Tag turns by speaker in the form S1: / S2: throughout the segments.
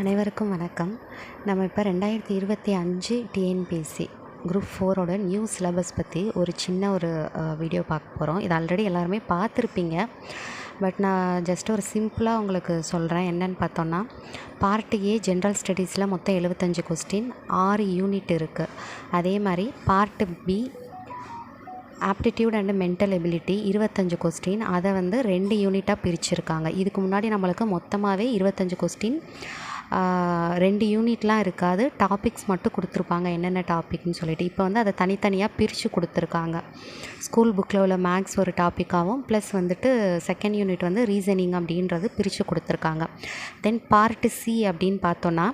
S1: அனைவருக்கும் வணக்கம். நம்ம இப்போ 2025 டிஎன்பிஎஸ்சி குரூப் 4ஓட நியூ சிலபஸ் பற்றி ஒரு சின்ன வீடியோ பார்க்க போகிறோம். இது ஆல்ரெடி எல்லாருமே பார்த்துருப்பீங்க. பட் நான் ஜஸ்ட் ஒரு சிம்பிளாக உங்களுக்கு சொல்கிறேன். என்னென்னு பார்த்தோன்னா, பார்ட் ஏ ஜென்ரல் ஸ்டடீஸில் மொத்தம் 75 கொஸ்டின், 6 யூனிட் இருக்குது. அதே மாதிரி part B aptitude and mental ability 25 question, அதை 2 யூனிட்டாக பிரிச்சுருக்காங்க. இதுக்கு முன்னாடி நம்மளுக்கு மொத்தமாகவே 25 கொஸ்டின் 2 யூனிட்லாம் இருக்காது, டாபிக்ஸ் மட்டும் கொடுத்துருப்பாங்க என்னென்ன டாபிக்னு சொல்லிட்டு. இப்போ அதை தனித்தனியாக பிரித்து கொடுத்துருக்காங்க. ஸ்கூல் புக்கில் உள்ள மேக்ஸ் ஒரு டாப்பிக்காகவும் ப்ளஸ் செகண்ட் யூனிட் ரீசனிங் அப்படின்றது பிரித்து கொடுத்துருக்காங்க. தென் பார்ட் சி அப்படின்னு பார்த்தோன்னா,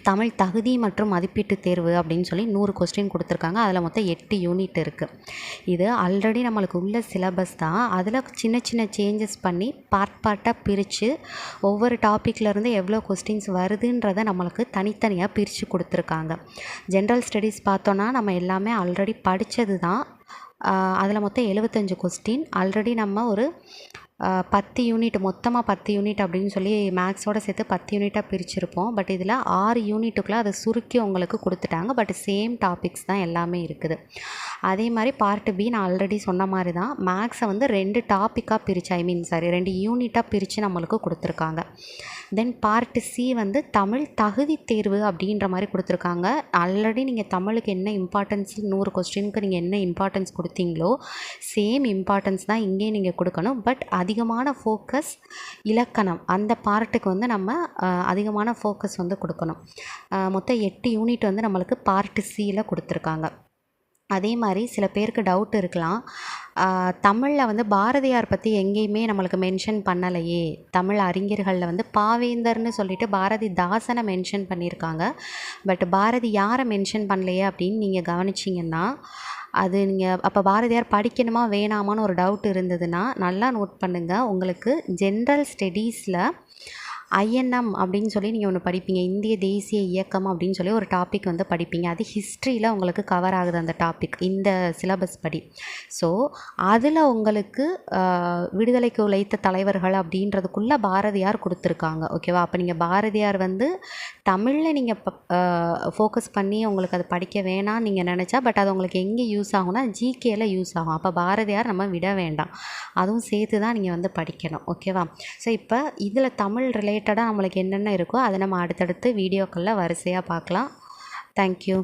S1: தமிழ் தகுதி மற்றும் மதிப்பீட்டு தேர்வு அப்படின்னு சொல்லி 100 கொஸ்டின் கொடுத்துருக்காங்க. அதில் மொத்தம் 8 யூனிட் இருக்குது. இது ஆல்ரெடி நம்மளுக்கு உள்ள சிலபஸ் தான். அதில் சின்ன சின்ன சேஞ்சஸ் பண்ணி பார்ட்டாக பிரித்து ஒவ்வொரு டாப்பிக்லேருந்து எவ்வளோ கொஸ்டின்ஸ் வருதுன்றதை நம்மளுக்கு தனித்தனியாக பிரித்து கொடுத்துருக்காங்க. ஜென்ரல் ஸ்டடீஸ் பார்த்தோன்னா நம்ம எல்லாமே ஆல்ரெடி படித்தது தான். அதில் மொத்தம் 75 கொஸ்டின். ஆல்ரெடி நம்ம ஒரு 10 யூனிட், மொத்தமாக 10 யூனிட் அப்படின்னு சொல்லி மேக்ஸோடு சேர்த்து 10 யூனிட்டாக பிரிச்சுருப்போம். பட் இதில் 6 யூனிட்டுக்குள்ளே அதை சுருக்கி உங்களுக்கு கொடுத்துட்டாங்க. பட் சேம் டாபிக்ஸ் தான் எல்லாமே இருக்குது. அதே மாதிரி பார்ட் பி நான் ஆல்ரெடி சொன்ன மாதிரி தான், மேக்ஸை 2 டாப்பிக்காக பிரித்து 2 யூனிட்டாக பிரித்து நம்மளுக்கு கொடுத்துருக்காங்க. தென் பார்ட் சி தமிழ் தகுதி தேர்வு அப்படின்ற மாதிரி கொடுத்துருக்காங்க. ஆல்ரெடி நீங்கள் தமிழுக்கு என்ன இம்பார்ட்டன்ஸ், 100 கொஸ்டினுக்கு நீங்கள் என்ன இம்பார்ட்டன்ஸ் கொடுத்தீங்களோ சேம் இம்பார்ட்டன்ஸ் தான் இங்கேயும் நீங்கள் கொடுக்கணும். பட் அதிகமான ஃபோக்கஸ் இலக்கணம் அந்த பார்ட்டுக்கு நம்ம அதிகமான ஃபோக்கஸ் கொடுக்கணும். மொத்தம் 8 யூனிட் நம்மளுக்கு பார்ட் சியில் கொடுத்துருக்காங்க. அதே மாதிரி சில பேருக்கு டவுட் இருக்கலாம், தமிழில் பாரதியார் பற்றி எங்கேயுமே நம்மளுக்கு மென்ஷன் பண்ணலையே, தமிழ் அறிஞர்களில் பாவேந்தர்னு சொல்லிட்டு பாரதிதாசனை மென்ஷன் பண்ணியிருக்காங்க, பட் பாரதி யாரை மென்ஷன் பண்ணலையே அப்படின்னு நீங்கள் கவனிச்சிங்கன்னா, அது நீங்கள் அப்போ பாரதியார் படிக்கணுமா வேணாமான்னு ஒரு டவுட் இருந்ததுன்னா நல்லா நோட் பண்ணுங்கள். உங்களுக்கு ஜென்ரல் ஸ்டடீஸில் ஐஎன்எம் அப்படின்னு சொல்லி நீங்கள் ஒன்று படிப்பீங்க, இந்திய தேசிய இயக்கம் அப்படின்னு சொல்லி ஒரு டாபிக் படிப்பீங்க. அது ஹிஸ்ட்ரியில் உங்களுக்கு கவர் ஆகுது அந்த டாபிக் இந்த சிலபஸ் படி. ஸோ அதில் உங்களுக்கு விடுதலைக்கு உழைத்த தலைவர்கள் அப்படின்றதுக்குள்ளே பாரதியார் கொடுத்துருக்காங்க. ஓகேவா? அப்போ நீங்கள் பாரதியார் தமிழில் நீங்கள் ஃபோக்கஸ் பண்ணி உங்களுக்கு அது படிக்க வேணாம்னு நீங்கள் நினச்சா, பட் அது உங்களுக்கு எங்கே யூஸ் ஆகும்னா ஜிகேயில் யூஸ் ஆகும். அப்போ பாரதியார் நம்ம விட வேண்டாம், அதுவும் சேர்த்து தான் நீங்கள் படிக்கணும். ஓகேவா? ஸோ இப்போ இதில் தமிழ் ரிலேட்டடாக நம்மளுக்கு என்னென்ன இருக்கோ அதை நம்ம அடுத்தடுத்து வீடியோக்களில் வரிசையாக பார்க்கலாம். தேங்க்யூ.